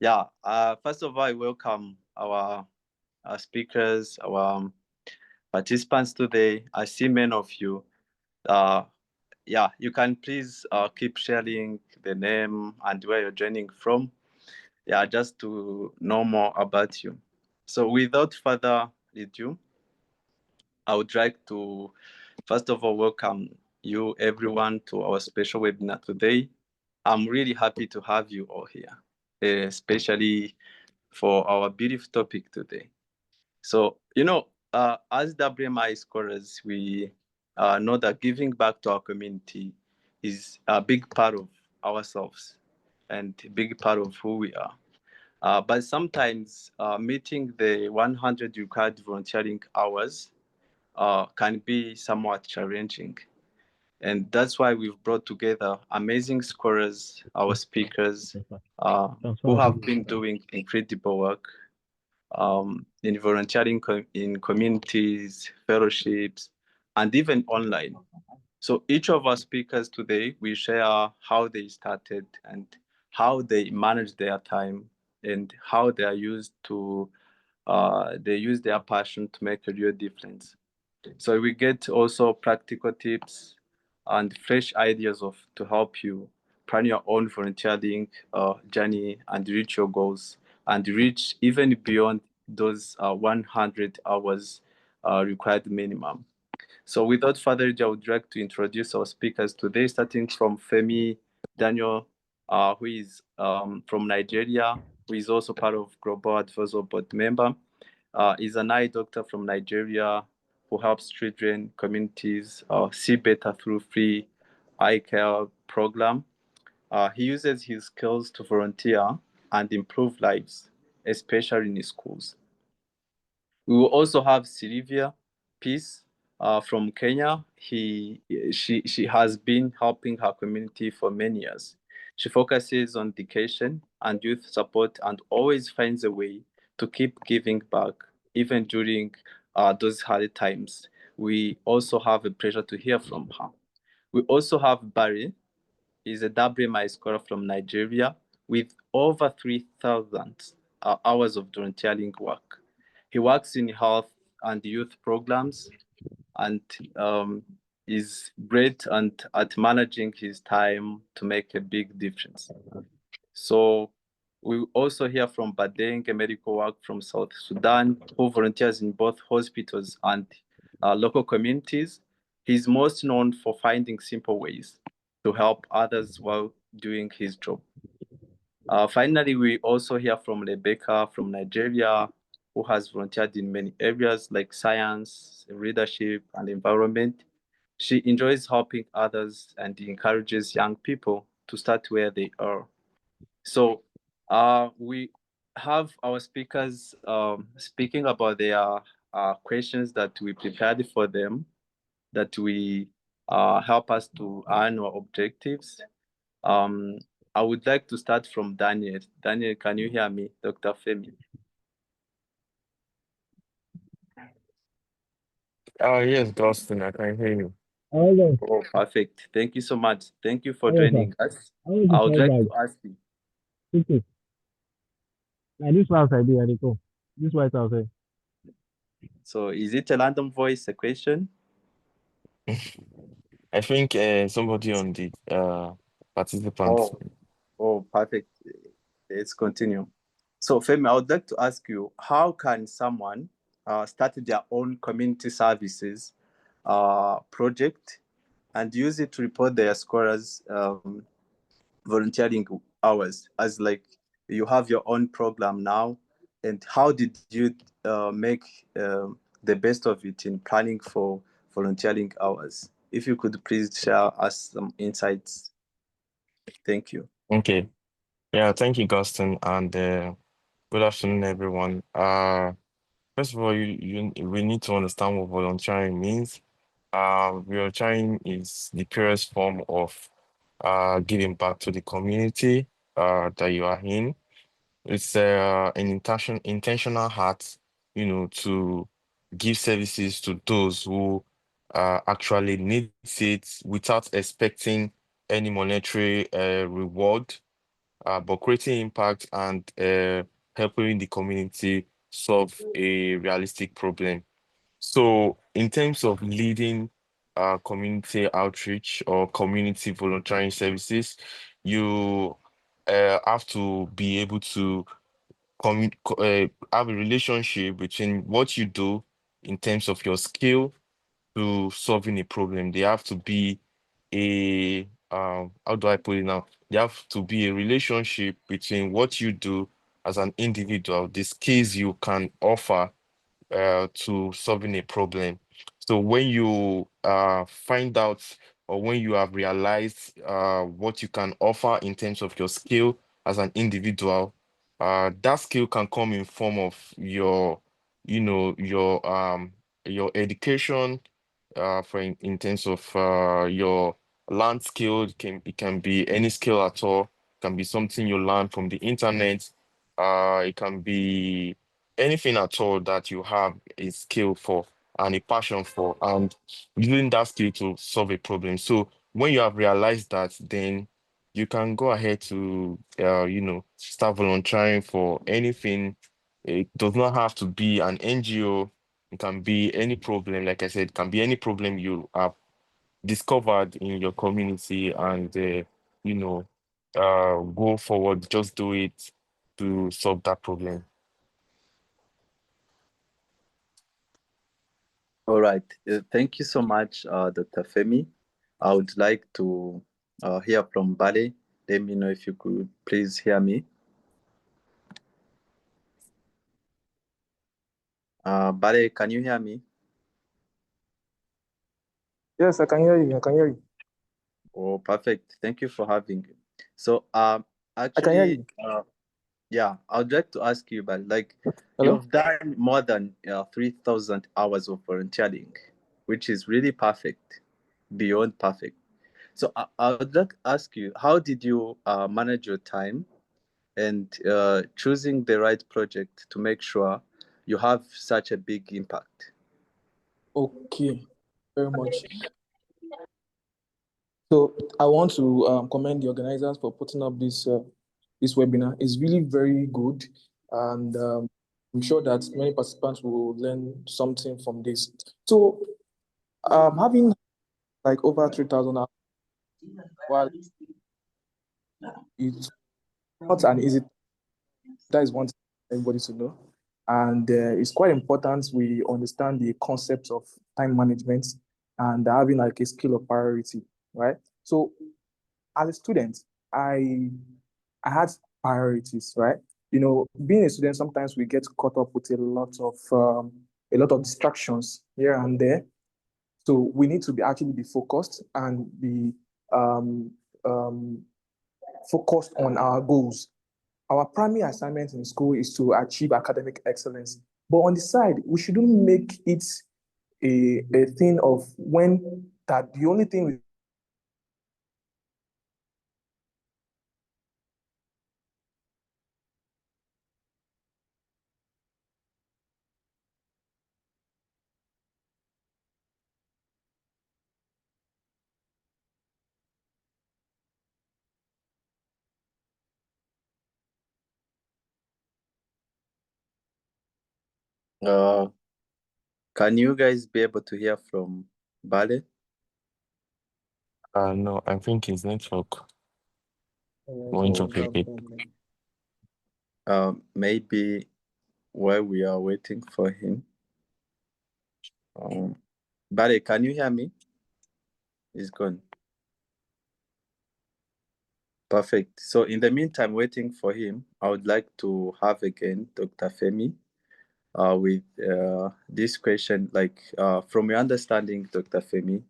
Yeah. First of all, I welcome our speakers, our participants today. I see many of you. Uh, yeah, you can please keep sharing the name and where you're joining from. Yeah, just to know more about you. So, without further ado, I would like to first of all welcome you, everyone, to our special webinar today. I'm really happy to have you all here, especially for our beautiful topic today. So, as WMI scholars, we know that giving back to our community is a big part of ourselves and a big part of who we are. But sometimes meeting the 100 required volunteering hours can be somewhat challenging. And that's why we've brought together amazing scholars, our speakers, who have been doing incredible work in volunteering in communities, fellowships, and even online. So each of our speakers today will share how they started and how they manage their time and how they use their passion to make a real difference. So we get also practical tips and fresh ideas of to help you plan your own volunteering journey and reach your goals and reach even beyond those 100 hours required minimum. So without further ado, I would like to introduce our speakers today, starting from Femi Daniel, who is from Nigeria, who is also part of Global Advisor Board member. Is an eye doctor from Nigeria who helps children communities see better through free eye care program. He uses his skills to volunteer and improve lives, especially in schools. We will also have Sylvia Peace from Kenya. She has been helping her community for many years. She focuses on education and youth support and always finds a way to keep giving back, even during those hard times. We also have a pleasure to hear from her. We also have Barry. He's a WMI scholar from Nigeria with over 3,000 hours of volunteering work. He works in health and youth programs and is great and at managing his time to make a big difference. So we also hear from Badeng, a medical work from South Sudan, who volunteers in both hospitals and local communities. He's most known for finding simple ways to help others while doing his job. Finally, we also hear from Rebecca from Nigeria, who has volunteered in many areas like science, leadership, and environment. She enjoys helping others and encourages young people to start where they are. So we have our speakers speaking about their questions that we prepared for them, that we help us to earn our objectives. Um, I would like to start from Daniel. Daniel, can you hear me, Dr. Femi? Yes, Dustin, I can hear you. Hello, Oh, perfect. Thank you so much. Thank you for hello, sir. joining us. I want to I would tell like guys, to ask you. okay, like this house I do, I dey go. This White House, eh? So, is it a random voice, a question? I think somebody on the participants. Oh, oh, perfect. Let's continue. So, Femi, I would like to ask you, how can someone start their own community services project and use it to report their scorers volunteering hours? As like you have your own program now, and how did you make the best of it in planning for volunteering hours? If you could please share us some insights. Thank you. Okay. Yeah, thank you, Dustin, and good afternoon, everyone. First of all, we need to understand what volunteering means. Volunteering is the purest form of giving back to the community that you are in. It's an intentional heart, to give services to those who actually needs it without expecting any monetary reward. but creating impact and helping the community solve a realistic problem. So, in terms of leading community outreach or community volunteering services, you have to be able to have a relationship between what you do in terms of your skill to solving a problem. They have to be a how do I put it now? There have to be a relationship between what you do as an individual, the skills you can offer to solving a problem. So when you find out or when you have realized what you can offer in terms of your skill as an individual, that skill can come in form of your, your education, in terms of your learned skill. It can be any skill at all. It can be something you learn from the internet. It can be anything at all that you have a skill for and a passion for, and using that skill to solve a problem. So when you have realized that, then you can go ahead to start volunteering for anything. It does not have to be an NGO. It can be any problem. Like I said, it can be any problem you have discovered in your community, and you know go forward, just do it to solve that problem. All right. Thank you so much, Dr. Femi. I would like to hear from Bale. Let me know if you could please hear me. Bale, can you hear me? Yes, I can hear you. I can hear you. Oh, perfect. Thank you for having me. So, I can hear actually, you. yeah, I'd like to ask you, but like, Hello? you've done more than 3,000 hours of volunteering, which is really perfect, beyond perfect. So, I would like to ask you, how did you manage your time and choosing the right project to make sure you have such a big impact? Okay, very much. So I want to commend the organizers for putting up this webinar. It's really very good, and I'm sure that many participants will learn something from this. So having like over 3,000 hours, while it's not an easy, that is one thing everybody to know. And it's quite important we understand the concept of time management and having like a skill of priority, right? So as a student, I I had priorities, right? You know, being a student, sometimes we get caught up with a lot of distractions here and there. So we need to be actually be focused and be um, um, focused on our goals. Our primary assignment in school is to achieve academic excellence. But on the side, we shouldn't make it a thing of when that the only thing we Uh, can you guys be able to hear from Bale? No, I think his network went so off a bit. Maybe while we are waiting for him. Bale, can you hear me? He's gone. Perfect. So in the meantime, waiting for him, I would like to have again Dr. Femi with this question, like from your understanding, Dr. Femi,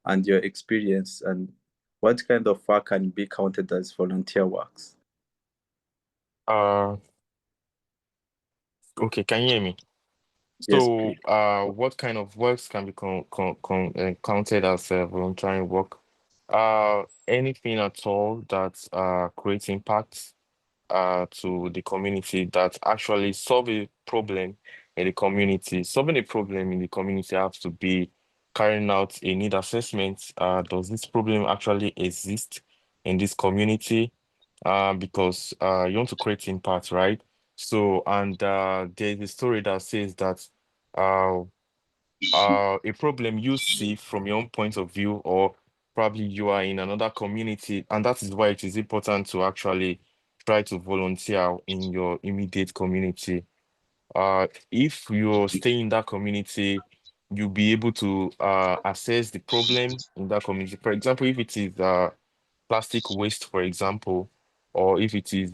and your experience, and what kind of work can be counted as volunteer works? Uh, okay, can you hear me? Yes, So, please. what kind of works can be counted as volunteering work? Anything at all that creates impact to the community, that actually solve a problem in the community. Solving a problem in the community has to be carrying out a need assessment. Does this problem actually exist in this community? because you want to create impact, right? So, and there's a story that says that uh, a problem you see from your own point of view, or probably you are in another community, and that is why it is important to actually try to volunteer in your immediate community. If you're staying in that community, you'll be able to assess the problem in that community. For example, if it is plastic waste, for example, or if it is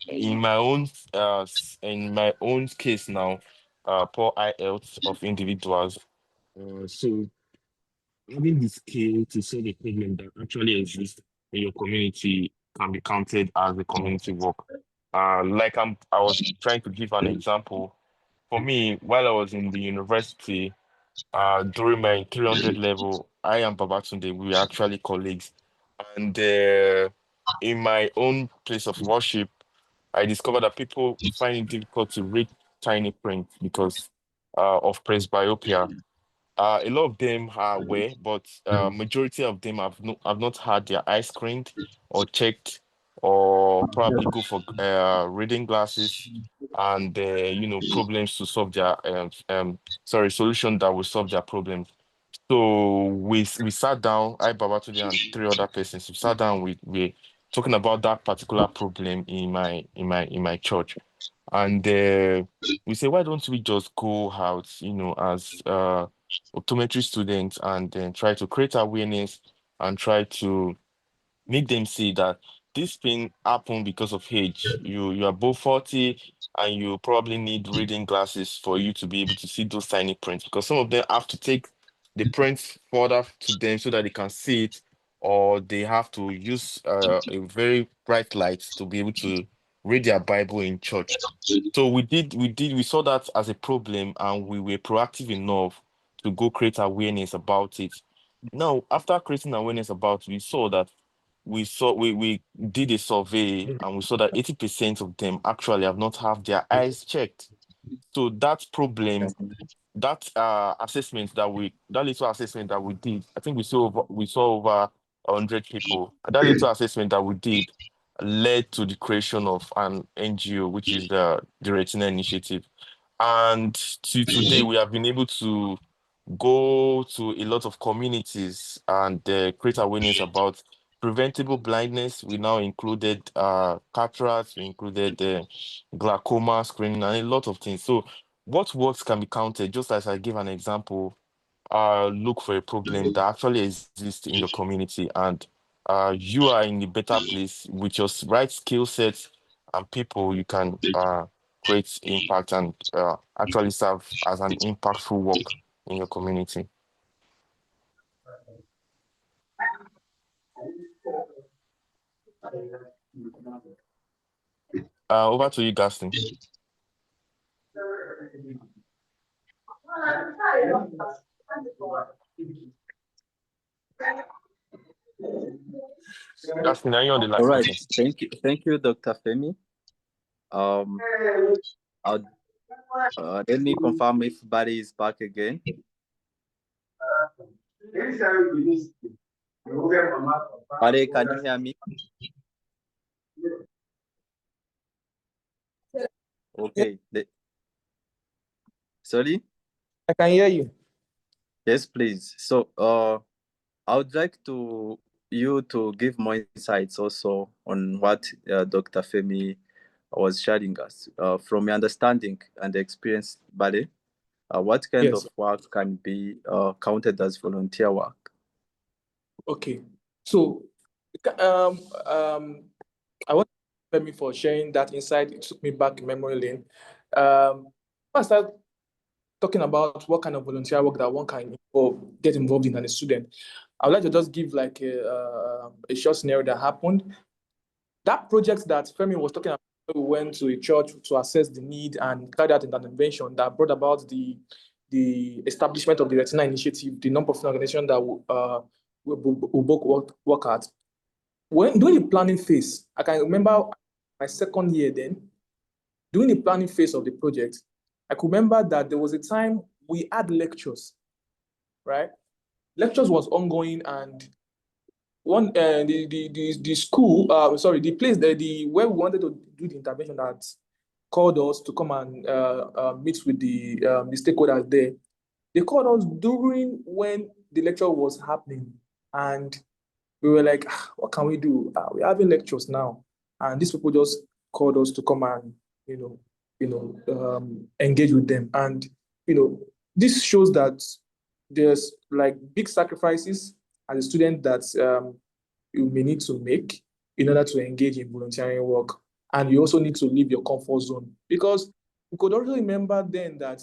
in my own case now, poor eye health of individuals. So having the skill to solve a problem that actually exists in your community can be counted as a community work. I was trying to give an example. For me, while I was in the university, during my 300 level, I and Babatunde, we were actually colleagues. And in my own place of worship, I discovered that people find it difficult to read tiny print because of presbyopia. A lot of them are aware, but majority of them have not had their eyes screened or checked, or probably go for reading glasses and problems to solve their solution that will solve their problems. So we sat down, I, Babatunde, and three other persons. We sat down. We talking about that particular problem in my church, and we say, why don't we just go out, as optometry students, and then try to create awareness and try to make them see that this thing happened because of age. You are above 40 and you probably need reading glasses for you to be able to see those tiny prints, because some of them have to take the prints further to them so that they can see it, or they have to use a very bright light to be able to read their Bible in church. So we saw that as a problem, and we were proactive enough to go create awareness about it. Now, after creating awareness about it, we did a survey, and we saw that 80% of them actually have not have their eyes checked. So that problem, that little assessment that we did, I think we saw over 100 people. That little assessment that we did led to the creation of an NGO, which is the Retina Initiative. And to today, we have been able to go to a lot of communities and create awareness about preventable blindness. We now included cataracts, we included glaucoma screening, and a lot of things. So what works can be counted, just as I gave an example. Look for a problem that actually exists in your community, and you are in a better place with your right skill sets and people. You can create impact and actually serve as an impactful work in your community. Over to you, Gaston. Gaston, are you on the line? All right. Okay. Thank you, Dr. Femi. Um, I'll, let me confirm if Barry is back again. Barry, can you hear me? Okay. Sorry? I can hear you. Yes, please. So, I would like you to give more insights also on what Dr. Femi was sharing us. From your understanding and experience, Bale, what kind Yes. of work can be counted as volunteer work? Okay. So, I want to thank Femi for sharing that insight. It took me back in memory lane. I started talking about what kind of volunteer work that one can get involved in as a student. I would like to just give like a short scenario that happened. That project that Femi was talking about, we went to a church to assess the need and carried out an intervention that brought about the establishment of the Retina Initiative, the non-profit organization that we both work at. When during the planning phase, I can remember my second year then, during the planning phase of the project, I could remember that there was a time we had lectures, right? Lectures was ongoing, and the school, sorry, the place that where we wanted to do the intervention that called us to come and meet with the stakeholders there. They called us during when the lecture was happening, and we were like, what can we do? We're having lectures now, and these people just called us to come and engage with them, and this shows that there's like big sacrifices as a student that you may need to make in order to engage in volunteering work, and you also need to leave your comfort zone, because we could also remember then that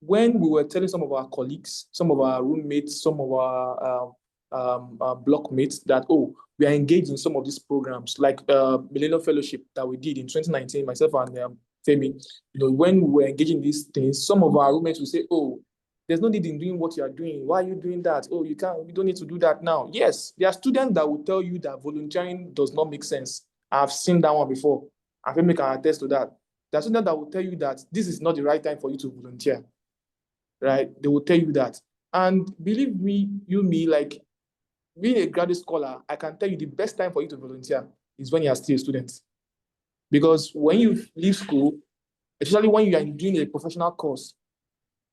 when we were telling some of our colleagues, some of our roommates, some of our blockmates that, oh, we are engaged in some of these programs, like Millennium Fellowship that we did in 2019, myself and Femi. When we were engaging in these things, some of our roommates would say, oh, there's no need in doing what you are doing. Why are you doing that? Oh, you don't need to do that now. Yes, there are students that will tell you that volunteering does not make sense. I've seen that one before. And Femi can attest to that. There are students that will tell you that this is not the right time for you to volunteer. Right? They will tell you that. And believe me, like being a graduate scholar, I can tell you the best time for you to volunteer is when you are still a student. Because when you leave school, especially when you are doing a professional course,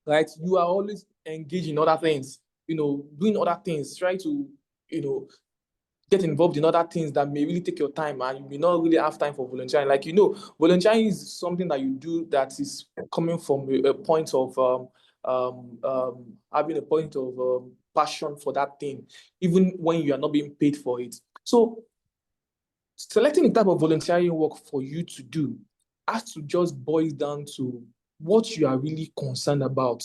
right, you are always engaged in other things, doing other things, try to, get involved in other things that may really take your time, and you may not really have time for volunteering. Like, volunteering is something that you do that is coming from a point of having a point of passion for that thing, even when you are not being paid for it. So selecting the type of volunteering work for you to do has to just boil down to what you are really concerned about,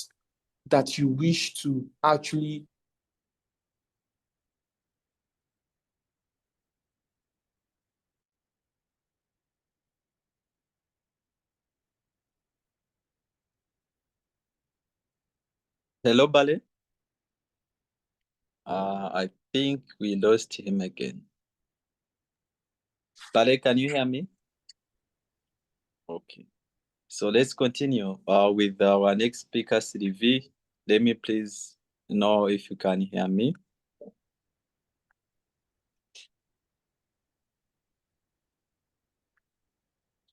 that you wish to actually Hello, Bale. I think we lost him again. Bale, can you hear me? Okay. So let's continue with our next speaker, Sylvie. Let me please know if you can hear me.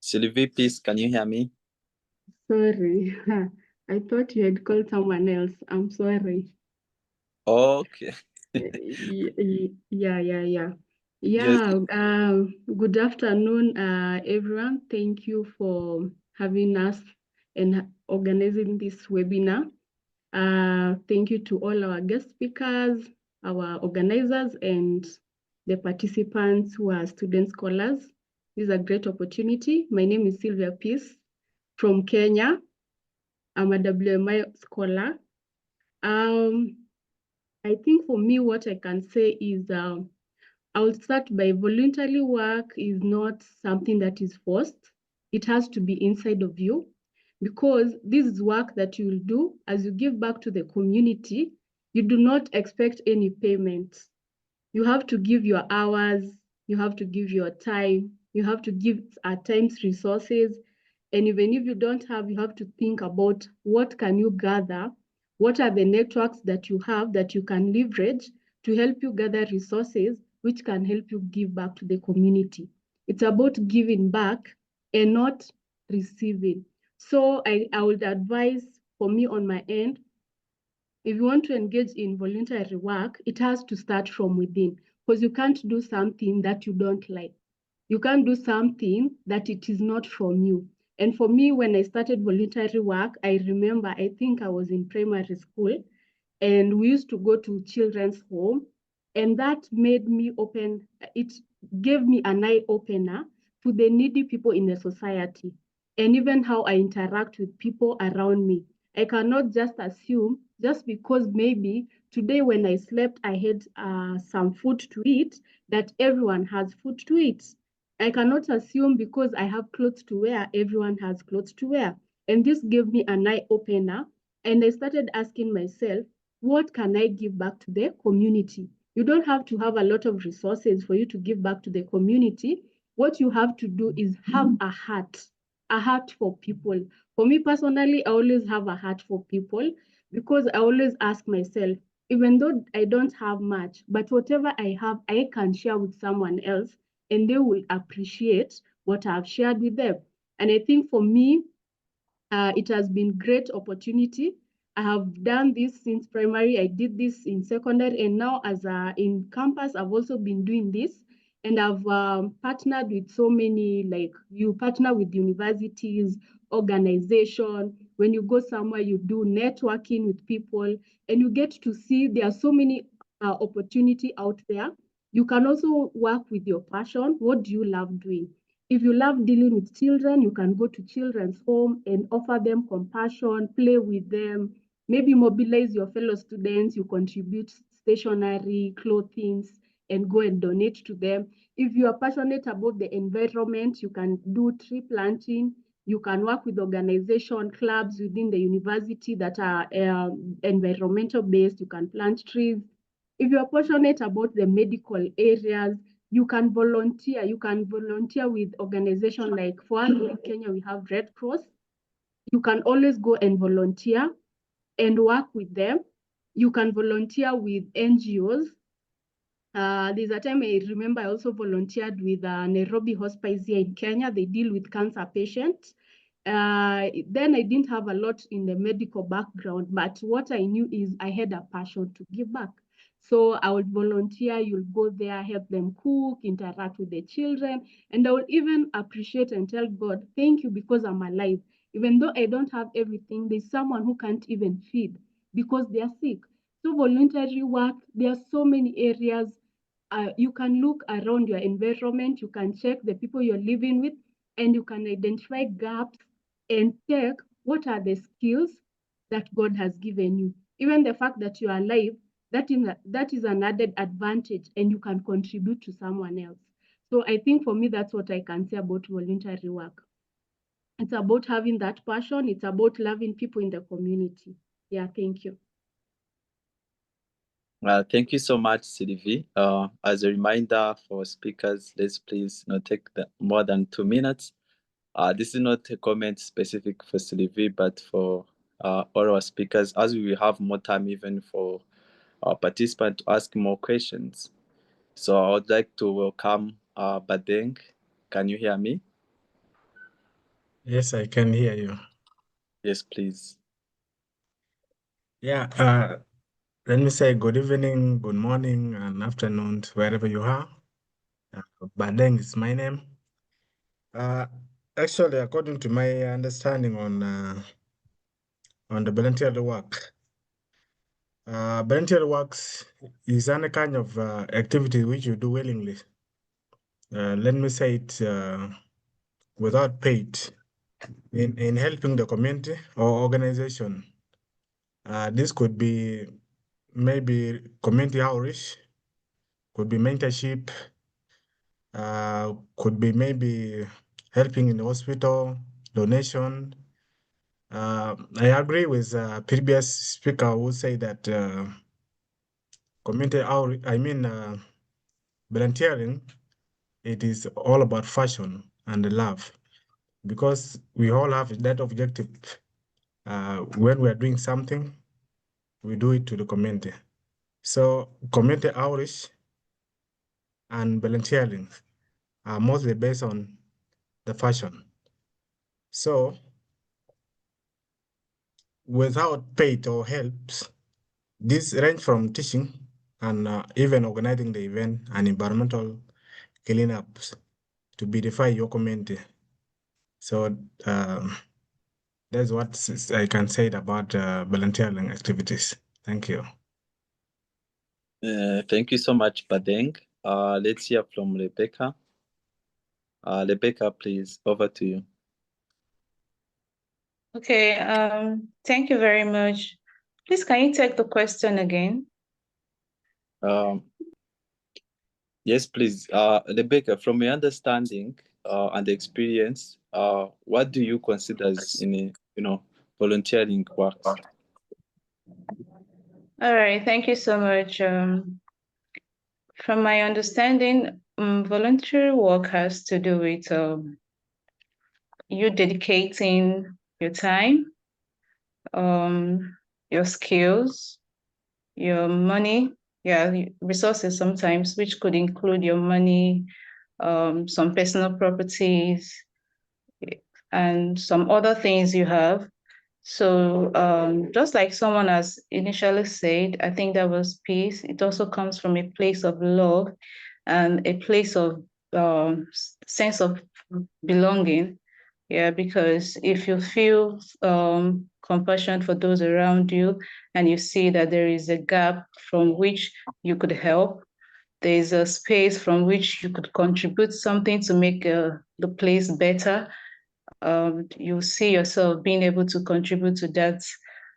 Sylvie, please, can you hear me? Sorry, I thought you had called someone else. I'm sorry. Okay. Yeah. Yes. Good afternoon, everyone. Thank you for having us and organizing this webinar. Thank you to all our guest speakers, our organizers, and the participants who are student scholars. This is a great opportunity. My name is Sylvia Peace from Kenya. I'm a WMI scholar. I think for me, what I can say is I will start by voluntary work is not something that is forced. It has to be inside of you, because this is work that you will do as you give back to the community. You do not expect any payment. You have to give your hours, you have to give your time, you have to give at times resources. And even if you don't have, you have to think about what can you gather, what are the networks that you have that you can leverage to help you gather resources which can help you give back to the community. It's about giving back and not receiving. So I would advise, for me on my end, if you want to engage in voluntary work, it has to start from within, because you can't do something that you don't like. You can't do something that it is not from you. And for me, when I started voluntary work, I remember, I think I was in primary school, and we used to go to children's home, and that made me open, it gave me an eye opener to the needy people in the society, and even how I interact with people around me. I cannot just assume, just because maybe today when I slept, I had some food to eat, that everyone has food to eat. I cannot assume because I have clothes to wear, everyone has clothes to wear. And this gave me an eye opener. And I started asking myself, what can I give back to the community? You don't have to have a lot of resources for you to give back to the community. What you have to do is have a heart for people. For me personally, I always have a heart for people, because I always ask myself, even though I don't have much, but whatever I have, I can share with someone else and they will appreciate what I've shared with them. And I think for me, it has been great opportunity. I have done this since primary. I did this in secondary, and now as in campus, I've also been doing this. And I've partnered with so many, like you partner with universities, organization. When you go somewhere, you do networking with people, and you get to see there are so many opportunity out there. You can also work with your passion. What do you love doing? If you love dealing with children, you can go to children's home and offer them compassion, play with them, maybe mobilize your fellow students, you contribute stationery, clothing, and go and donate to them. If you are passionate about the environment, you can do tree planting. You can work with organization clubs within the university that are environmental based. You can plant trees. If you are passionate about the medical areas, you can volunteer. You can volunteer with organizations like, for us in Kenya, we have Red Cross. You can always go and volunteer and work with them. You can volunteer with NGOs. There's a time I remember I also volunteered with Nairobi Hospice here in Kenya. They deal with cancer patients. Then I didn't have a lot in the medical background, but what I knew is I had a passion to give back. So I would volunteer, you'll go there, help them cook, interact with the children, and I would even appreciate and tell God, thank you because I'm alive. Even though I don't have everything, there's someone who can't even feed because they are sick. So voluntary work, there are so many areas. You can look around your environment, you can check the people you're living with, and you can identify gaps and check what are the skills that God has given you. Even the fact that you are alive, that is an added advantage and you can contribute to someone else. So I think for me, that's what I can say about voluntary work. It's about having that passion. It's about loving people in the community. Yeah, thank you. Thank you so much, Sylvie. As a reminder for speakers, let's please not take more than 2 minutes. This is not a comment specific for Sylvie, but for all our speakers, as we will have more time even for our participants to ask more questions. So I would like to welcome Badeng. Can you hear me? Yes, I can hear you. Yes, please. Yeah, let me say good evening, good morning, and afternoon to wherever you are. Badeng is my name. Actually, according to my understanding on the voluntary work, voluntary works is any kind of activity which you do willingly. Let me say it without paid in helping the community or organization. This could be maybe community outreach, could be mentorship, could be maybe helping in the hospital, donation. I agree with previous speaker who say that community outreach, volunteering, it is all about passion and love because we all have that objective. When we are doing something, we do it to the community. So community outreach and volunteering are mostly based on the passion. So without paid or helps, this range from teaching and even organizing the event and environmental cleanups to beautify your community. So that's what I can say about volunteering activities. Thank you. Thank you so much, Badeng. Let's hear from Rebecca. Rebecca, please, over to you. Okay, thank you very much. Please, can you take the question again? Yes, please. Rebecca, from your understanding and experience, what do you consider as volunteering works? All right, thank you so much. From my understanding, voluntary work has to do with you dedicating your time, your skills, your money, resources sometimes, which could include your money, some personal properties, and some other things you have. So just like someone has initially said, I think that was peace. It also comes from a place of love and a place of sense of belonging. Yeah, because if you feel compassion for those around you and you see that there is a gap from which you could help, there is a space from which you could contribute something to make the place better, you see yourself being able to contribute to that.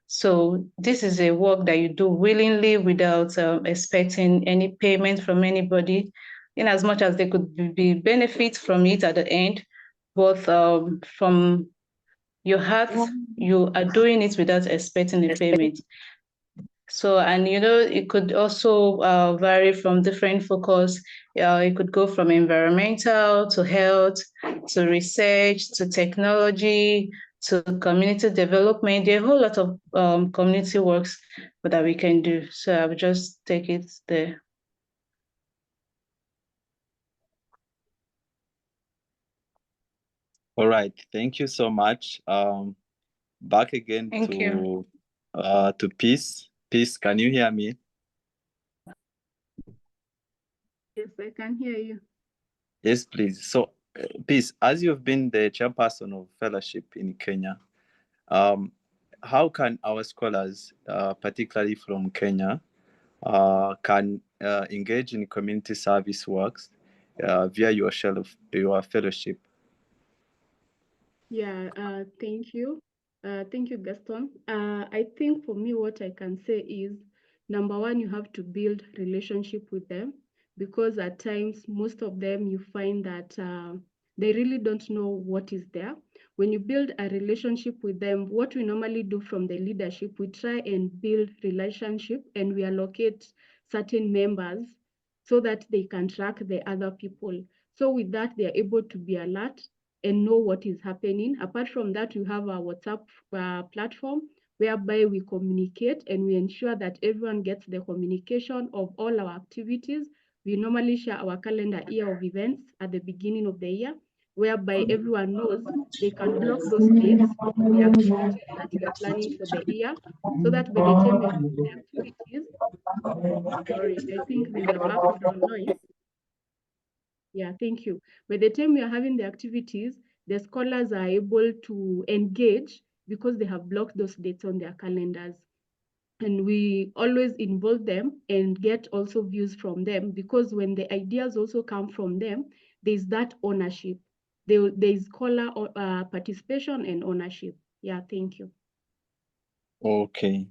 So this is a work that you do willingly without expecting any payment from anybody, in as much as there could be benefits from it at the end, but from your heart, you are doing it without expecting a payment. So, and it could also vary from different focus. It could go from environmental to health, to research, to technology, to community development. There are a whole lot of community works that we can do. So I will just take it there. All right, thank you so much. Back again Thank you. To Peace. Peace, can you hear me? Yes, I can hear you. Yes, please. So, Peace, as you've been the chairperson of fellowship in Kenya, how can our scholars, particularly from Kenya, can engage in community service works via your fellowship? Yeah, thank you. Thank you, Gaston. I think for me, what I can say is, number one, you have to build relationship with them, because at times, most of them, you find that they really don't know what is there. When you build a relationship with them, what we normally do from the leadership, we try and build relationship, and we allocate certain members so that they can track the other people. So with that, they are able to be alert and know what is happening. Apart from that, we have our WhatsApp platform whereby we communicate and we ensure that everyone gets the communication of all our activities. We normally share our calendar year of events at the beginning of the year, whereby everyone knows they can block those dates of the activities that we are planning for the year, so that by the time we are having the activities, sorry, I think there's a background noise. Yeah, thank you. By the time we are having the activities, the scholars are able to engage because they have blocked those dates on their calendars. And we always involve them and get also views from them, because when the ideas also come from them, there's that ownership. There's scholar participation and ownership. Yeah, thank you. Okay.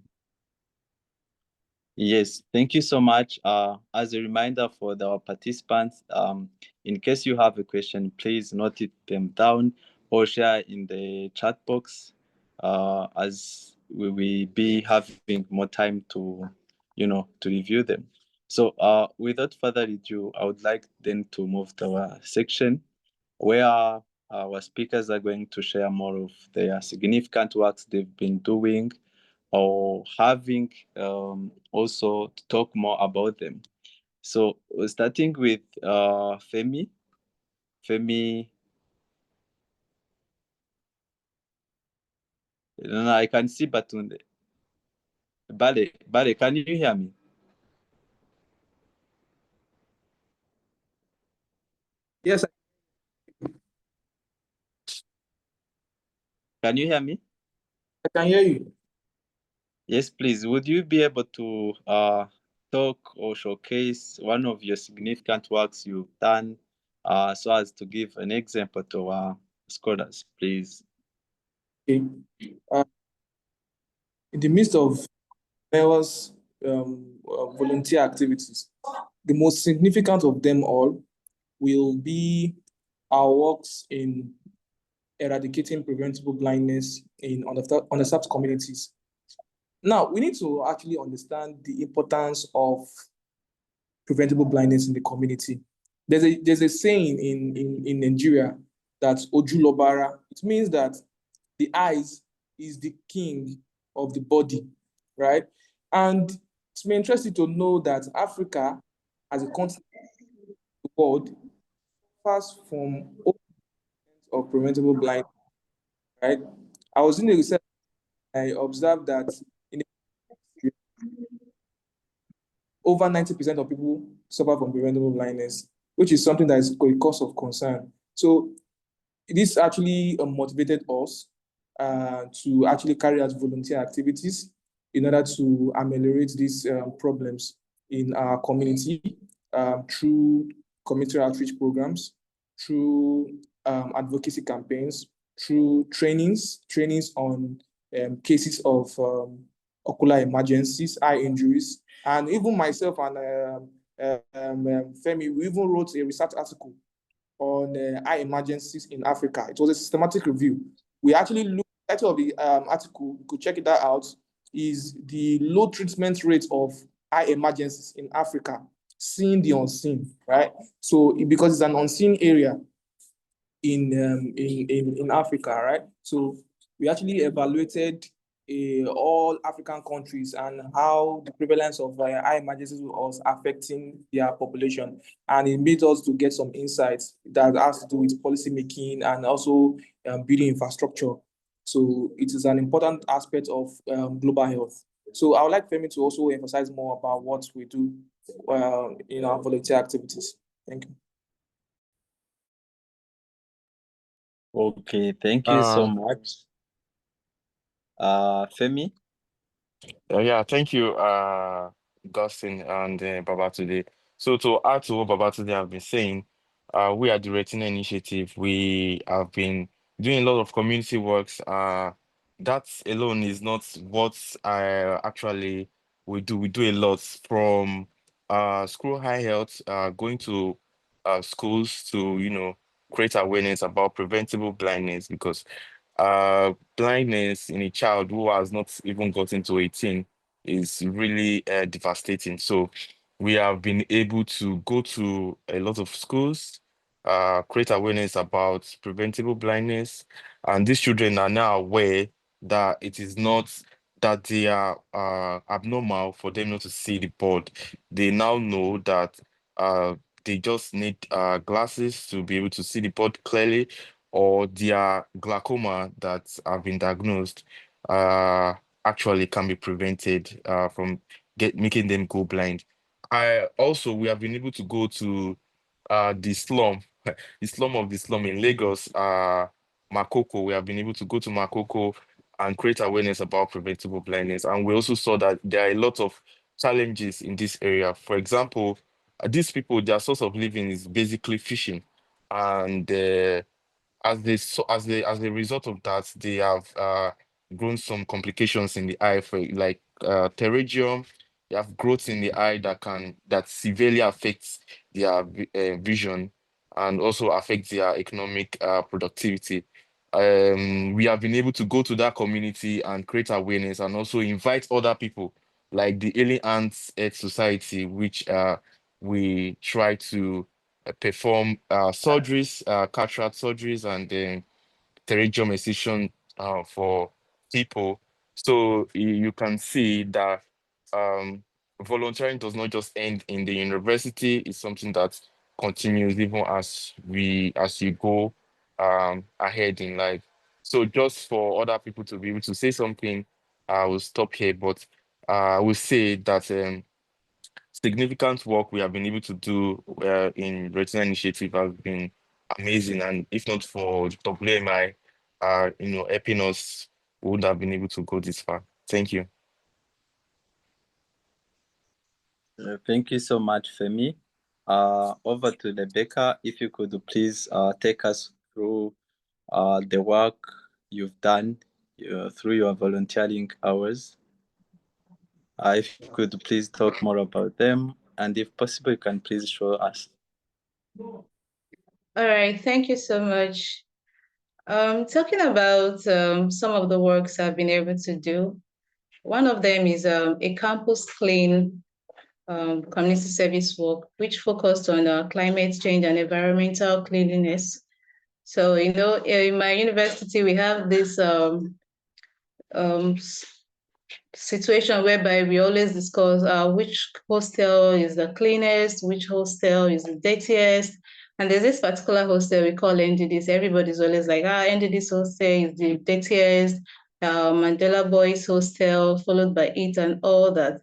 Yes, thank you so much. As a reminder for our participants, in case you have a question, please note them down or share in the chat box, as we will be having more time to review them. So, without further ado, I would like then to move to our section where our speakers are going to share more of their significant works they've been doing, or having also to talk more about them. So starting with Femi. Femi, no, I can see Batunde. Bale, can you hear me? Yes, Can you hear me? I can hear you. Yes, please. Would you be able to talk or showcase one of your significant works you've done, so as to give an example to our scholars, please? Okay. In the midst of various volunteer activities, the most significant of them all will be our works in eradicating preventable blindness in underserved communities. Now, we need to actually understand the importance of preventable blindness in the community. There's a saying in Nigeria that's Ojulobara. It means that the eyes is the king of the body, right? And It's may interest you to know that Africa, as a continent of the world, suffers from of preventable blindness, right? I was in the research, I observed that in over 90% of people suffer from preventable blindness, which is something that is a cause of concern. So this actually motivated us to actually carry out volunteer activities in order to ameliorate these problems in our community through community outreach programs, through advocacy campaigns, through trainings on cases of ocular emergencies, eye injuries, and even myself and Femi, we even wrote a research article on eye emergencies in Africa. It was a systematic review. We actually looked, the title of the article, you could check it out, is the low treatment rate of eye emergencies in Africa, seeing the unseen, right? So because it's an unseen area in Africa, right? So we actually evaluated all African countries and how the prevalence of eye emergencies was affecting their population. And it made us to get some insights that has to do with policy making and also building infrastructure. So it is an important aspect of global health. So I would like Femi to also emphasize more about what we do in our volunteer activities. Thank you. Okay, thank you so much. Femi? Yeah, thank you, Gustin and Babatunde. So to add to what Babatunde have been saying, we at the Retina Initiative, we have been doing a lot of community works. That alone is not what I actually we do. We do a lot from school high health, going to schools to, create awareness about preventable blindness because blindness in a child who has not even gotten to 18 is really devastating. So we have been able to go to a lot of schools, create awareness about preventable blindness, and these children are now aware that it is not that they are abnormal for them not to see the board. They now know that they just need glasses to be able to see the board clearly, or their glaucoma that have been diagnosed actually can be prevented from making them go blind. We have been able to go to the slum, the slum of the slum in Lagos, Makoko. We have been able to go to Makoko and create awareness about preventable blindness. And we also saw that there are a lot of challenges in this area. For example, these people, their source of living is basically fishing. And as a result of that, they have grown some complications in the eye for like pterygium. They have growths in the eye that severely affects their vision and also affects their economic productivity. We have been able to go to that community and create awareness and also invite other people like the Alien Ants Earth Society, which we try to perform surgeries, cataract surgeries, and then pterygium excision for people. So you can see that um, volunteering does not just end in the university. It's something that continues even as you go ahead in life. So just for other people to be able to say something, I will stop here. But I will say that significant work we have been able to do in Retina Initiative has been amazing. And if not for WMI, helping us, we would have been able to go this far. Thank you. Thank you so much, Femi. Over to Rebecca. If you could please take us through the work you've done through your volunteering hours. If you could please talk more about them, and if possible, you can please show us. All right, thank you so much. Talking about some of the works I've been able to do, one of them is a campus clean community service work, which focused on climate change and environmental cleanliness. So, in my university, we have this situation whereby we always discuss which hostel is the cleanest, which hostel is the dirtiest. And there's this particular hostel we call NDDs. Everybody's always like, NDD's hostel is the dirtiest, Mandela Boys hostel, followed by it and all that.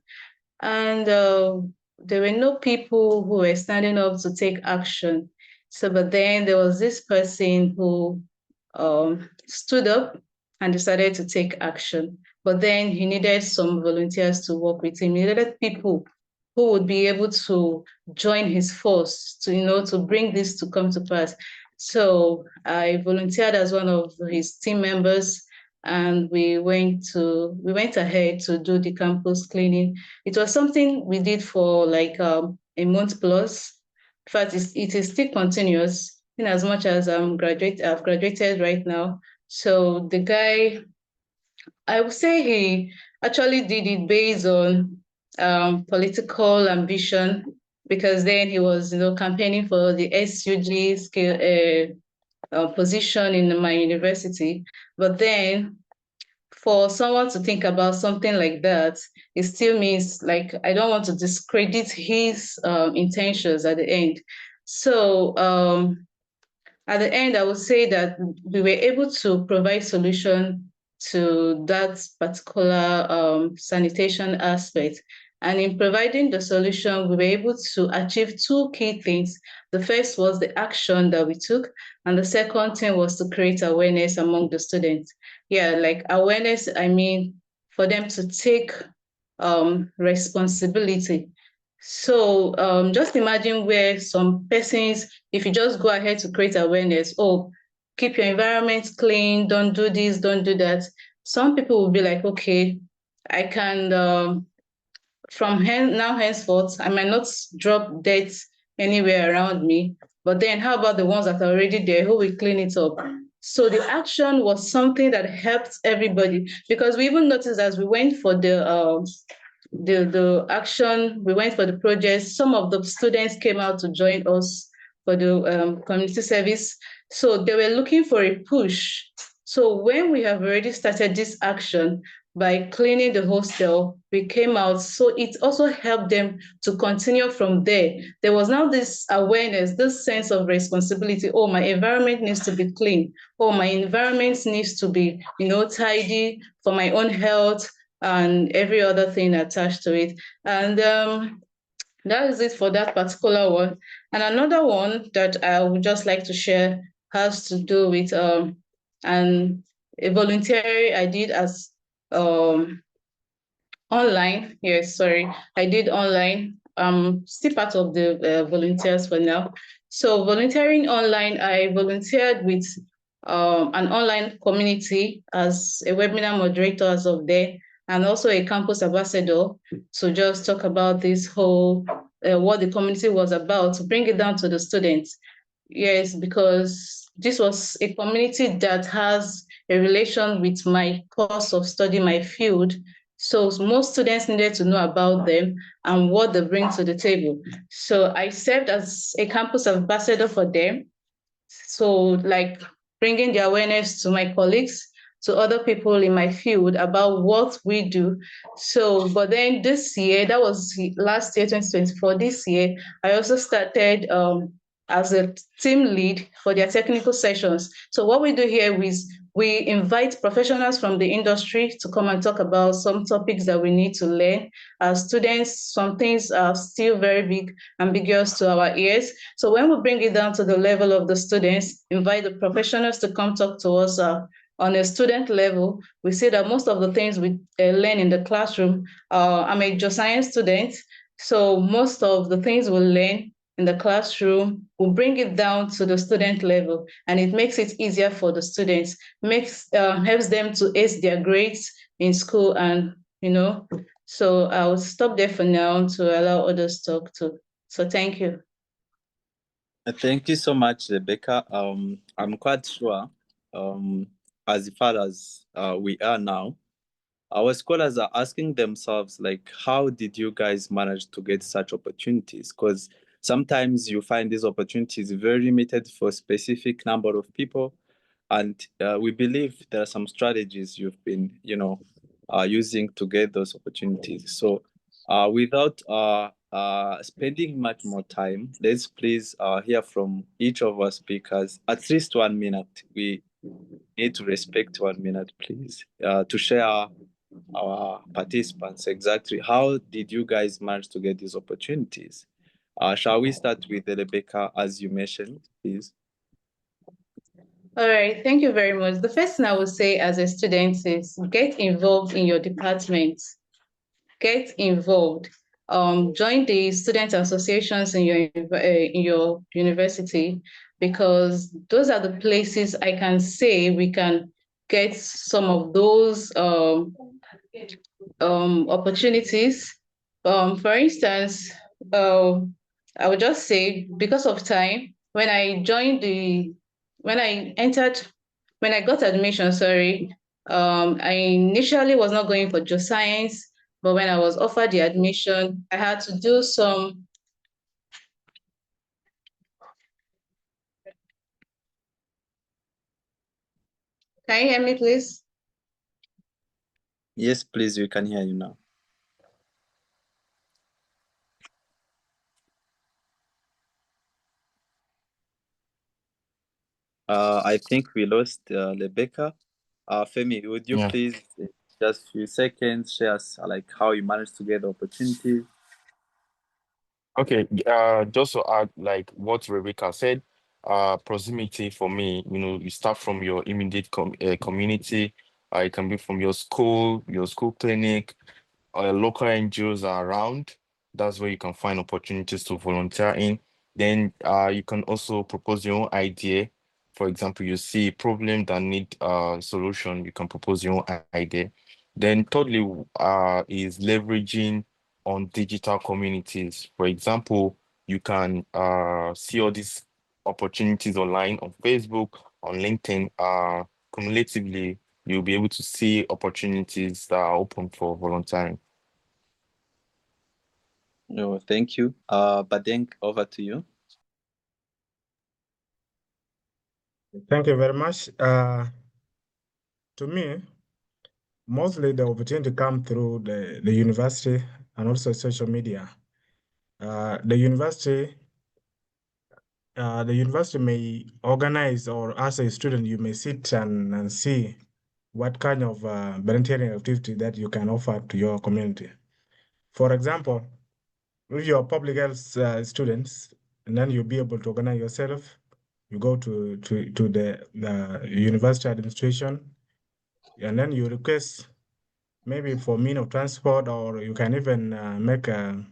And there were no people who were standing up to take action. So, but then there was this person who stood up and decided to take action. But then he needed some volunteers to work with him. He needed people who would be able to join his force to, to bring this to come to pass. So I volunteered as one of his team members, and we went ahead to do the campus cleaning. It was something we did for like a month plus. In fact, it is still continuous in as much as I've graduated right now. So the guy, I would say he actually did it based on political ambition, because then he was, campaigning for the SUG skill position in my university. But then for someone to think about something like that, it still means like I don't want to discredit his intentions at the end. So at the end, I would say that we were able to provide solution to that particular sanitation aspect. And in providing the solution, we were able to achieve two key things. The first was the action that we took, and the second thing was to create awareness among the students. Yeah, like awareness, I mean, for them to take responsibility. So just imagine where some persons, if you just go ahead to create awareness, keep your environment clean, don't do this, don't do that. Some people will be like, okay, I can, from now henceforth, I might not drop dirt anywhere around me, but then how about the ones that are already there, who will clean it up? So the action was something that helped everybody, because we even noticed as we went for the action, we went for the project, some of the students came out to join us for the community service. So they were looking for a push. So when we have already started this action by cleaning the hostel, we came out. So it also helped them to continue from there. There was now this awareness, this sense of responsibility. Oh, my environment needs to be clean. Oh, my environment needs to be, tidy for my own health and every other thing attached to it. And that is it for that particular one. And another one that I would just like to share has to do with and a voluntary I did as online. Yes, sorry, I did online. Still part of the volunteers for now. So volunteering online, I volunteered with an online community as a webinar moderator as of there, and also a campus ambassador to just talk about this whole, what the community was about, to bring it down to the students. Yes, because this was a community that has a relation with my course of study, my field. So most students needed to know about them and what they bring to the table. So I served as a campus ambassador for them. So like bringing the awareness to my colleagues, to other people in my field about what we do. So, but then this year, that was last year, 2024, this year, I also started as a team lead for their technical sessions. So what we do here is we invite professionals from the industry to come and talk about some topics that we need to learn. As students, some things are still very big, ambiguous to our ears. So when we bring it down to the level of the students, invite the professionals to come talk to us on a student level, we see that most of the things we learn in the classroom, I'm a geoscience student, so most of the things we learn in the classroom, we'll bring it down to the student level, and it makes it easier for the students, helps them to ace their grades in school, and so I'll stop there for now to allow others to talk too. So thank you. Thank you so much, Rebecca. I'm quite sure, as far as we are now, our scholars are asking themselves, like, how did you guys manage to get such opportunities? Because sometimes you find these opportunities very limited for a specific number of people. And we believe there are some strategies you've been, using to get those opportunities. So without spending much more time, let's please hear from each of our speakers at least 1 minute. We need to respect 1 minute, please, to share our participants exactly how did you guys manage to get these opportunities. Shall we start with Rebecca, as you mentioned, please? All right, thank you very much. The first thing I would say as a student is get involved in your department. Get involved. Join the student associations in your university, because those are the places I can say we can get some of those opportunities. For instance, I would just say, because of time, when I got admission, sorry, I initially was not going for geoscience, but when I was offered the admission, I had to do some. Can you hear me, please? Yes, please, we can hear you now. I think we lost Rebecca. Femi, would you please, just a few seconds, share us like how you managed to get the opportunity? Okay, just to add like what Rebecca said, proximity for me, you start from your immediate community. It can be from your school clinic, or local NGOs are around. That's where you can find opportunities to volunteer in. Then you can also propose your own idea. For example, you see a problem that need solution, you can propose your own idea. Then thirdly, is leveraging on digital communities. For example, you can see all these opportunities online on Facebook, on LinkedIn. Cumulatively, you'll be able to see opportunities that are open for volunteering. No, thank you. Badeng, over to you. Thank you very much. To me, mostly the opportunity come through the university and also social media. The university may organize, or as a student, you may sit and see what kind of volunteering activity that you can offer to your community. For example, if you're public health students, and then you'll be able to organize yourself, you go to the university administration, and then you request maybe for mean of transport, or you can even make a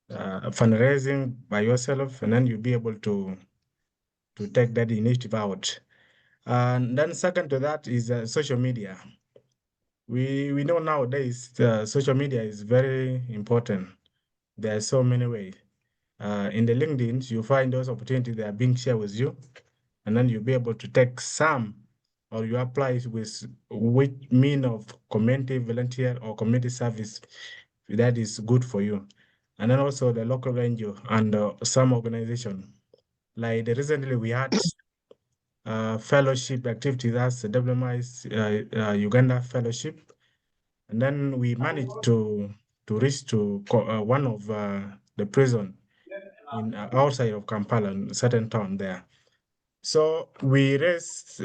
fundraising by yourself, and then you'll be able to take that initiative out. And then second to that is social media. We know nowadays social media is very important. There are so many ways. In the LinkedIn, you find those opportunities that are being shared with you, and then you'll be able to take some, or you apply with which mean of community volunteer or community service that is good for you. And then also the local NGO and some organization. Like recently we had fellowship activities, as the WMI's Uganda fellowship, and then we managed to reach to one of the prison in outside of Kampala, in a certain town there. So we raised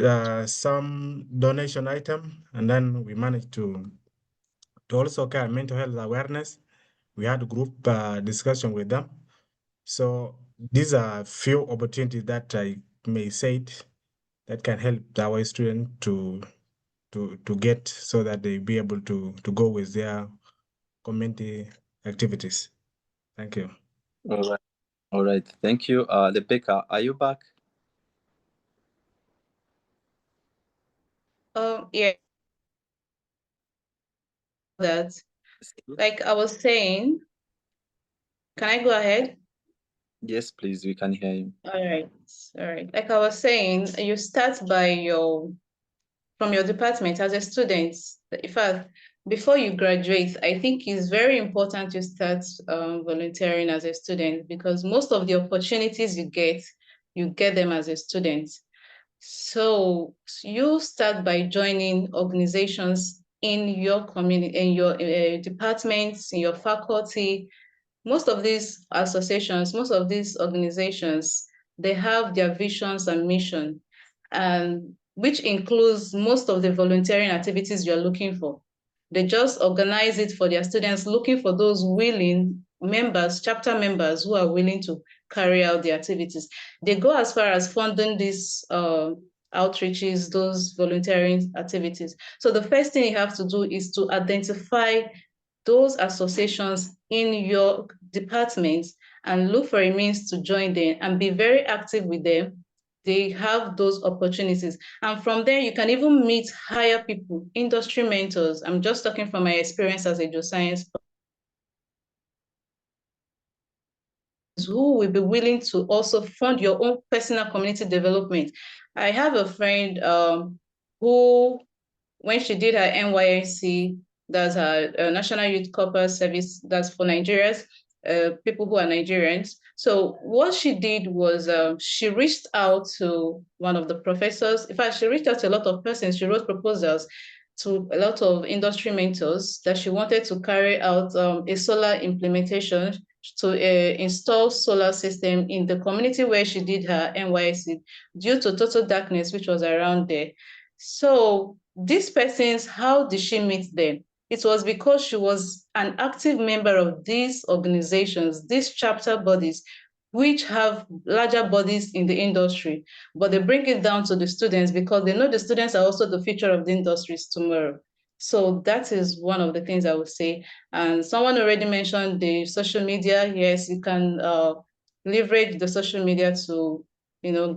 some donation item, and then we managed to also carry mental health awareness. We had a group discussion with them. So these are few opportunities that I may say that can help our students to get, so that they be able to go with their community activities. Thank you. All right. All right. Thank you. Rebecca, are you back? Yeah. That, like I was saying, can I go ahead? Yes, please. We can hear you. All right. All right. Like I was saying, you start from your department as a student. In fact, before you graduate, I think it's very important to start volunteering as a student, because most of the opportunities you get them as a student. So you start by joining organizations in your community, in your departments, in your faculty. Most of these associations, most of these organizations, they have their visions and mission, and which includes most of the volunteering activities you're looking for. They just organize it for their students, looking for those willing members, chapter members who are willing to carry out the activities. They go as far as funding these outreaches, those volunteering activities. So the first thing you have to do is to identify those associations in your departments and look for a means to join them and be very active with them. They have those opportunities. And from there, you can even meet higher people, industry mentors. I'm just talking from my experience as a geoscience, who will be willing to also fund your own personal community development. I have a friend who, when she did her NYSC, that's her National Youth Corps Service, that's for Nigerians, people who are Nigerians. So what she did was she reached out to one of the professors. In fact, she reached out to a lot of persons. She wrote proposals to a lot of industry mentors that she wanted to carry out a solar implementation to install solar system in the community where she did her NYSC due to total darkness, which was around there. So these persons, how did she meet them? It was because she was an active member of these organizations, these chapter bodies, which have larger bodies in the industry, but they bring it down to the students because they know the students are also the future of the industries tomorrow. So that is one of the things I would say. And someone already mentioned the social media. Yes, you can leverage the social media to,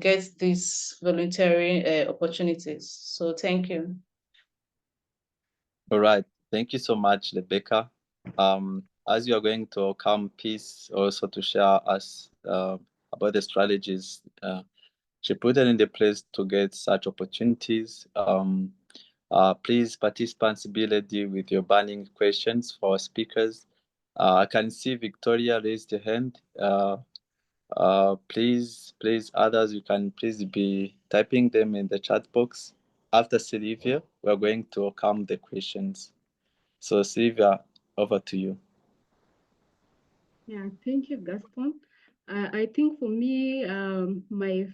get these volunteering opportunities. So thank you. All right. Thank you so much, Rebecca. As you are going to come, please also to share us about the strategies she put it in the place to get such opportunities. Please, participants, be ready with your burning questions for our speakers. I can see Victoria raised her hand. Please, others, you can please be typing them in the chat box. After Sylvia, we're going to come the questions. So Sylvia, over to you. Yeah, thank you, Gaston. I think for me, my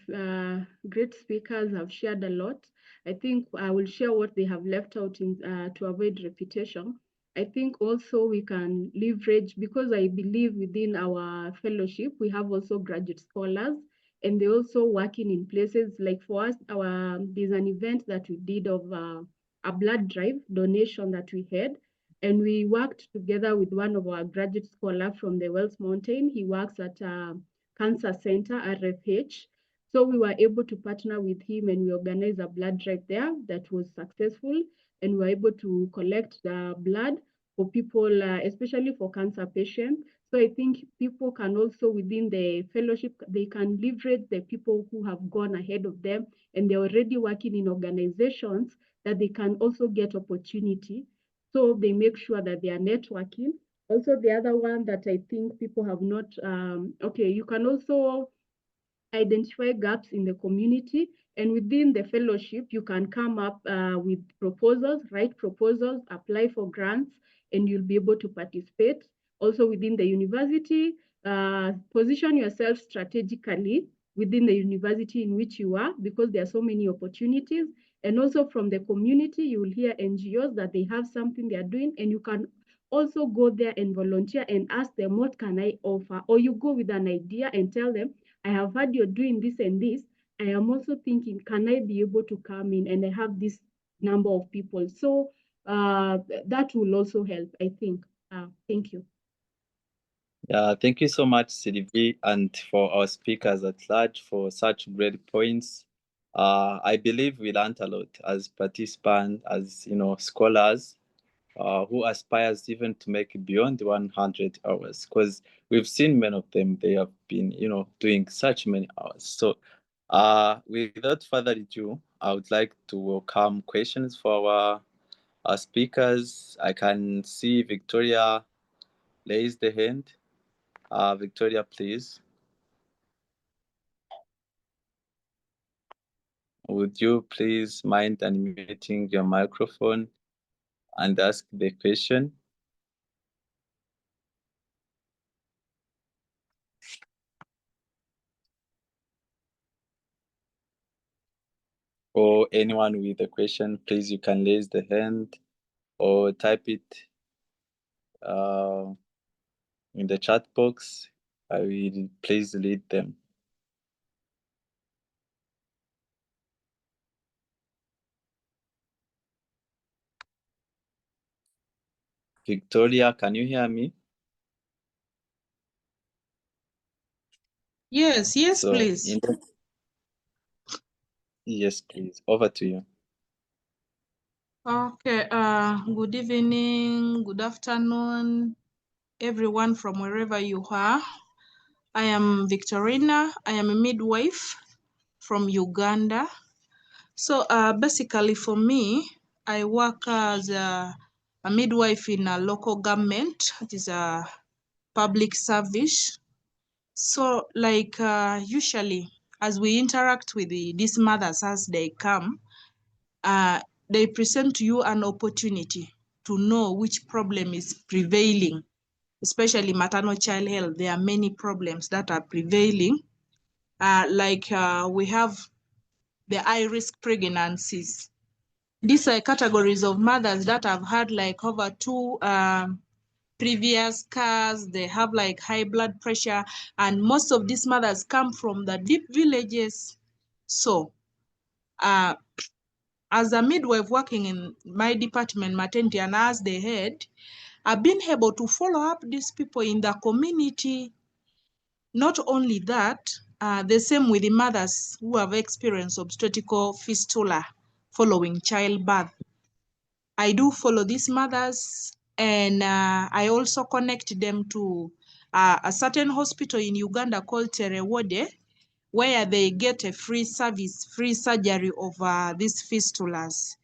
great speakers have shared a lot. I think I will share what they have left out to avoid repetition. I think also we can leverage, because I believe within our fellowship, we have also graduate scholars, and they're also working in places like for us, there's an event that we did of a blood drive donation that we had. And we worked together with one of our graduate scholars from the Wells Mountain. He works at a cancer center, RFH. So we were able to partner with him and we organized a blood drive there that was successful. And we were able to collect the blood for people, especially for cancer patients. So I think people can also, within the fellowship, they can leverage the people who have gone ahead of them and they're already working in organizations that they can also get opportunity. So they make sure that they are networking. Also, the other one that I think people have not, you can also identify gaps in the community, and within the fellowship, you can come up with proposals, write proposals, apply for grants, and you'll be able to participate. Also within the university, position yourself strategically within the university in which you are, because there are so many opportunities. And also from the community, you will hear NGOs that they have something they are doing, and you can also go there and volunteer and ask them, what can I offer? Or you go with an idea and tell them, I have heard you're doing this and this. I am also thinking, can I be able to come in? And I have this number of people. So that will also help, I think. Thank you. Yeah, thank you so much, Sylvie, and for our speakers at large for such great points. I believe we learned a lot as participants, as scholars who aspires even to make it beyond 100 hours, because we've seen many of them, they have been doing such many hours. So without further ado, I would like to welcome questions for our speakers. I can see Victoria raise the hand. Victoria, please. Would you please mind unmuting your microphone? and ask the question. Or anyone with a question, please, you can raise the hand or type it in the chat box. I will please read them. Victoria, can you hear me? Yes, please. Yes, please. Over to you. Okay, good evening, good afternoon, everyone from wherever you are. I am Victorina. I am a midwife from Uganda. So basically for me, I work as a midwife in a local government. It is a public service. So like usually as we interact with these mothers as they come, they present to you an opportunity to know which problem is prevailing, especially maternal child health. There are many problems that are prevailing. We have the high-risk pregnancies. These are categories of mothers that have had like over 2 previous scars. They have like high blood pressure, and most of these mothers come from the deep villages. So as a midwife working in my department, maternity, and as the head, I've been able to follow up these people in the community. Not only that, the same with the mothers who have experienced obstetrical fistula following childbirth. I do follow these mothers, and I also connect them to a certain hospital in Uganda called Terewode, where they get a free service, free surgery of these fistulas.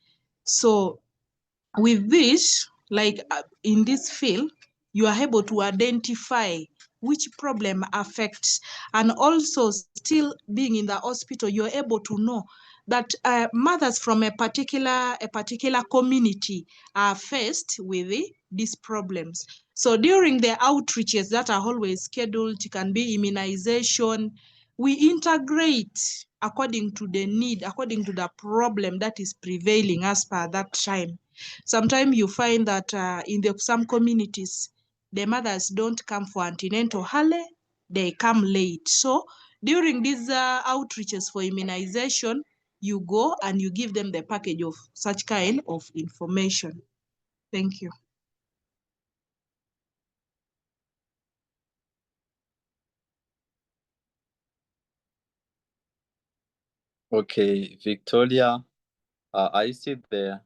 So with this, like in this field, you are able to identify which problem affects, and also still being in the hospital, you're able to know that mothers from a particular community are faced with these problems. So during the outreaches that are always scheduled, it can be immunization, we integrate according to the need, according to the problem that is prevailing as per that time. Sometimes you find that in some communities, the mothers don't come for antenatal early, they come late. So during these outreaches for immunization, you go and you give them the package of such kind of information. Thank you. Okay, Victoria, are you still there?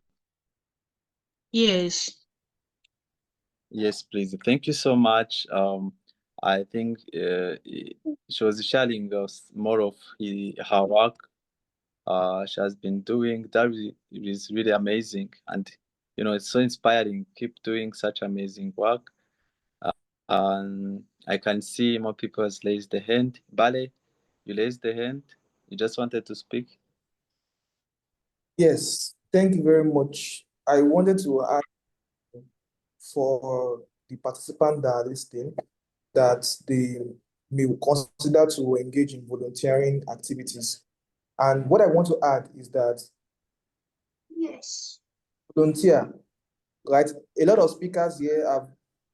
Yes. Yes, please. Thank you so much. I think she was sharing us more of her work she has been doing. That is really amazing, and it's so inspiring. Keep doing such amazing work. And I can see more people has raised the hand. Bale, you raised the hand. You just wanted to speak. Yes, thank you very much. I wanted to add for the participant that are listening that they may consider to engage in volunteering activities. And what I want to add is that Yes. volunteer, right? A lot of speakers here have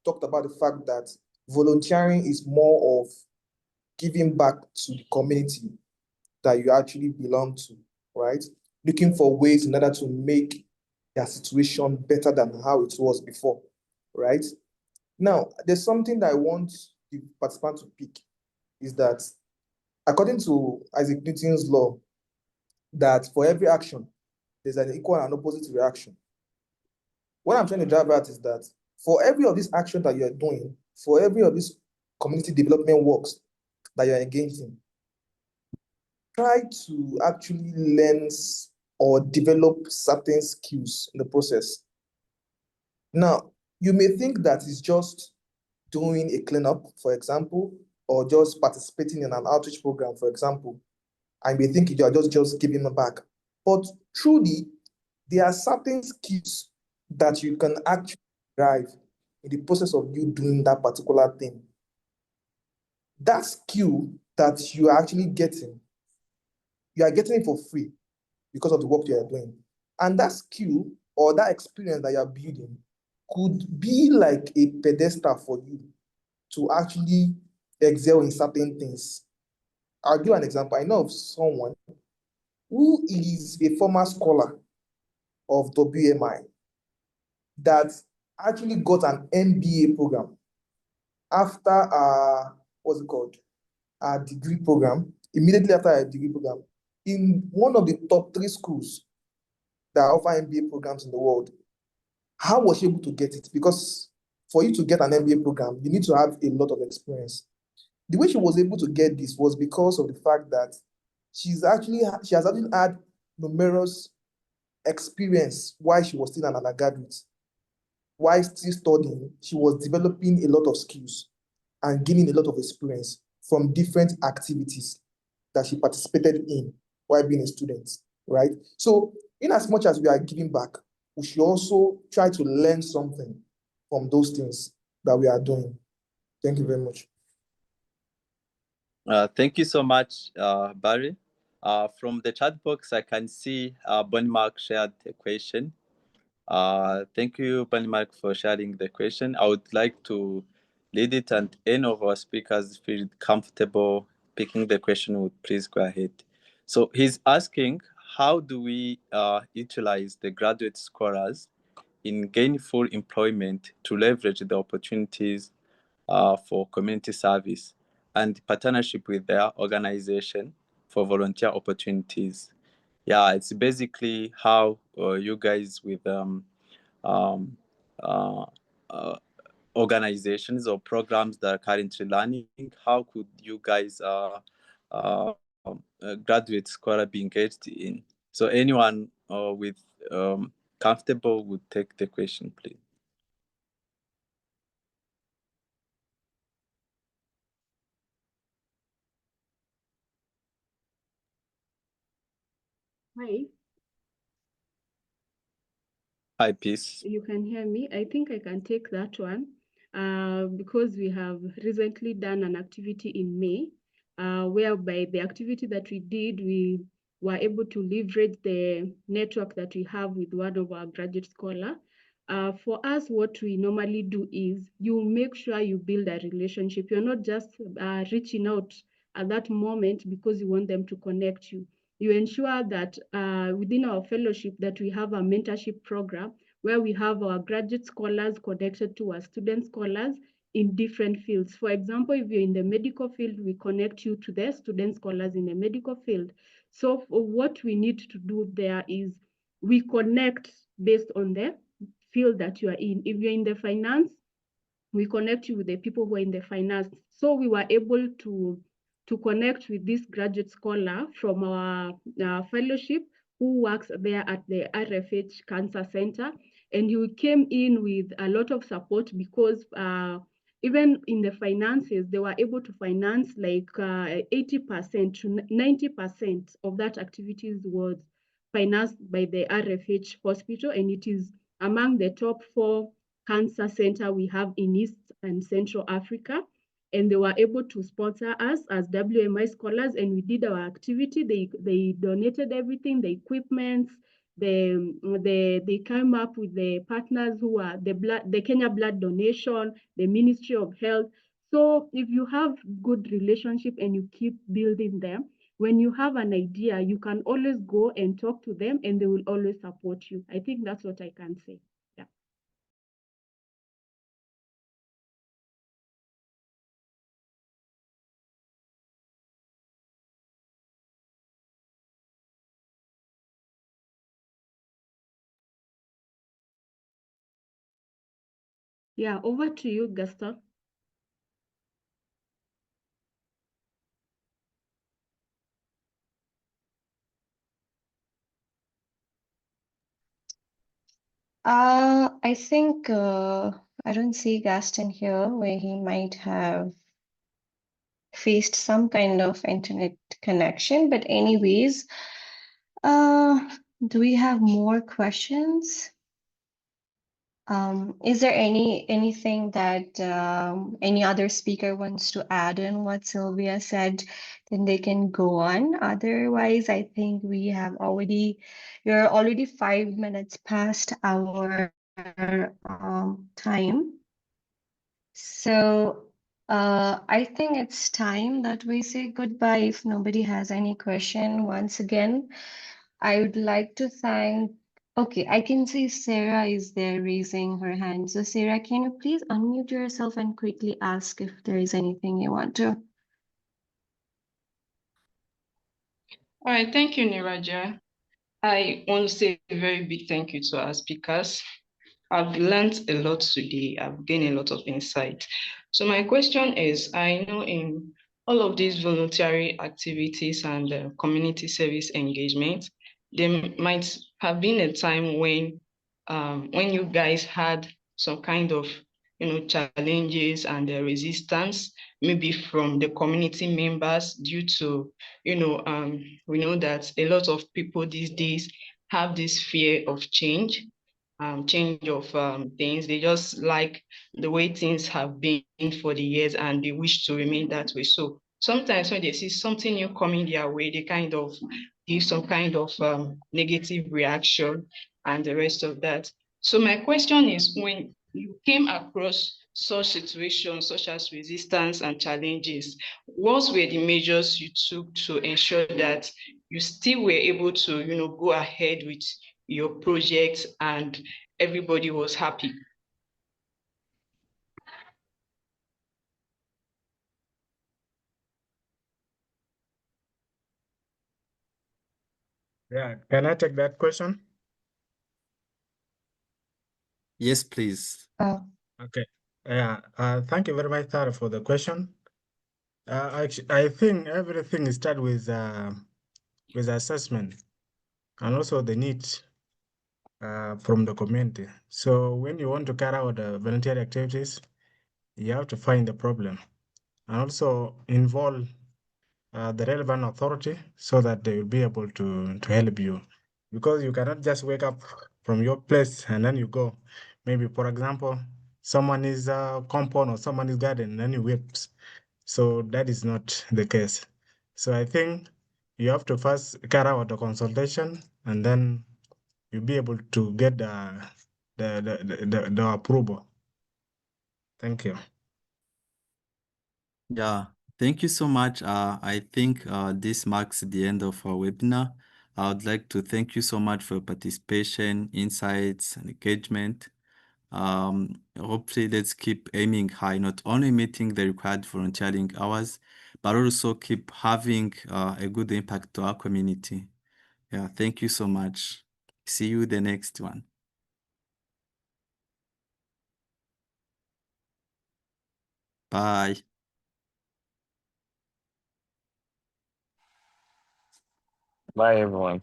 talked about the fact that volunteering is more of giving back to the community that you actually belong to, right? Looking for ways in order to make their situation better than how it was before, right? Now, there's something that I want the participant to pick is that according to Isaac Newton's law, that for every action, there's an equal and opposite reaction. What I'm trying to drive at is that for every of these actions that you're doing, for every of these community development works that you're engaged in, try to actually learn or develop certain skills in the process. Now, you may think that it's just doing a cleanup, for example, or just participating in an outreach program, for example, and you may think you are just giving them back. But truly, there are certain skills that you can actually drive in the process of you doing that particular thing. That skill that you are actually getting, you are getting it for free because of the work you are doing. And that skill or that experience that you're building could be like a pedestal for you to actually excel in certain things. I'll give an example. I know of someone who is a former scholar of WMI that actually got an MBA program after what's it called? A degree program, immediately after a degree program, in one of the top 3 schools that offer MBA programs in the world. How was she able to get it? Because for you to get an MBA program, you need to have a lot of experience. The way she was able to get this was because of the fact that she has actually had numerous experience while she was still an undergraduate. While still studying, she was developing a lot of skills and gaining a lot of experience from different activities that she participated in while being a student, right? So in as much as we are giving back, we should also try to learn something from those things that we are doing. Thank you very much. Thank you so much, Barry. From the chat box, I can see Bonmark shared a question. Thank you, Bonmark, for sharing the question. I would like to lead it, and any of our speakers feel comfortable picking the question, would please go ahead. So he's asking, how do we utilize the graduate scholars in gainful employment to leverage the opportunities for community service and partnership with their organization for volunteer opportunities? Yeah, it's basically how you guys with uh, organizations or programs that are currently running, how could you guys graduate scholar be engaged in? So anyone with comfortable would take the question, please. Hi, Hi, Peace. you can hear me. I think I can take that one because we have recently done an activity in May whereby the activity that we did, we were able to leverage the network that we have with one of our graduate scholar. For us, what we normally do is you make sure you build a relationship. You're not just reaching out at that moment because you want them to connect you. You ensure that within our fellowship that we have a mentorship program where we have our graduate scholars connected to our student scholars in different fields. For example, if you're in the medical field, we connect you to the student scholars in the medical field. So what we need to do there is we connect based on the field that you are in. If you're in the finance, we connect you with the people who are in the finance. So we were able to connect with this graduate scholar from our fellowship who works there at the RFH Cancer Center. And he came in with a lot of support because even in the finances, they were able to finance like 80% to 90% of that activities was financed by the RFH hospital, and it is among the top 4 cancer center we have in East and Central Africa. And they were able to sponsor us as WMI scholars, and we did our activity. They donated everything, the equipment, they came up with the partners who are the Kenya Blood Donation, the Ministry of Health. So if you have good relationship and you keep building them, when you have an idea, you can always go and talk to them and they will always support you. I think that's what I can say. Yeah. Yeah, over to you, Gaston. I think I don't see Gaston here, where he might have faced some kind of internet connection. But anyways, do we have more questions? Is there anything that any other speaker wants to add on what Sylvia said? Then they can go on. Otherwise, I think we're already 5 minutes past our time. So I think it's time that we say goodbye. If nobody has any question, once again, I would like to thank. Okay, I can see Sarah is there raising her hand. So Sarah, can you please unmute yourself and quickly ask if there is anything you want to? All right, thank you, Niraja. I want to say a very big thank you to our speakers. I've learned a lot today. I've gained a lot of insight. So my question is, I know in all of these voluntary activities and community service engagement, there might have been a time when you guys had some kind of challenges and resistance, maybe from the community members due to, we know that a lot of people these days have this fear of change, change of things. They just like the way things have been for the years and they wish to remain that way. So sometimes when they see something new coming their way, they kind of give some kind of negative reaction and the rest of that. So my question is, when you came across such situations such as resistance and challenges, what were the measures you took to ensure that you still were able to, go ahead with your project and everybody was happy? Yeah, can I take that question? Yes, please. Okay. Yeah, thank you very much, Tara, for the question. I think everything starts with assessment and also the needs from the community. So when you want to carry out volunteer activities, you have to find the problem and also involve the relevant authority so that they will be able to help you. Because you cannot just wake up from your place and then you go. Maybe, for example, someone is compound or someone is garden and then you whips. So that is not the case. So I think you have to first carry out the consultation and then you'll be able to get the approval. Thank you. Yeah, thank you so much. I think this marks the end of our webinar. I would like to thank you so much for your participation, insights, and engagement. Hopefully, let's keep aiming high, not only meeting the required volunteering hours, but also keep having a good impact to our community. Yeah, thank you so much. See you the next one. Bye. Bye, everyone.